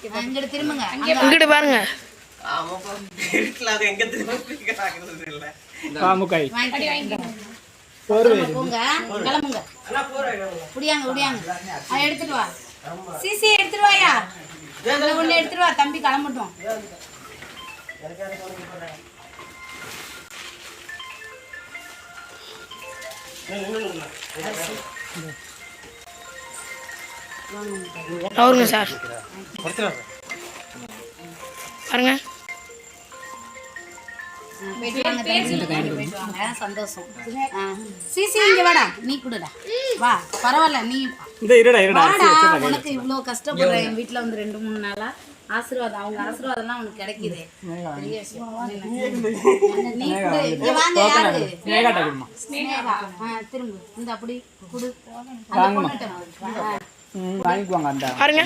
இங்கிட்டு திரும்புங்க, இங்கிட்டு பாருங்க. கிளம்புங்க. குடியாங்க குடியாங்க. எடுத்துட்டு வா சிசி, எடுத்துட்டு வாயா. ஒண்ணு எடுத்துட்டு வா தம்பி, கிளம்பட்டும். அவருங்க சார் பாருங்க. சந்தோஷம். சிசி இங்க வாடா, நீ கூடடா வா. பரவாயில்ல, நீ வாடா. உனக்கு இவ்வளவு கஷ்டப்படுறேன் என் வீட்டுல வந்து 2-3 நாளா. ஆசீர்வாதம், அவங்க ஆசீர்வாதம்லாம் உனக்கு கிடைக்குது. பெரிய விஷயம். நீ கூட இங்க வாங்க. யாரு? ஸ்னேகா. திரும்ப இந்த அப்படி குடு. அந்த பொண்ணுட்ட பாருங்க.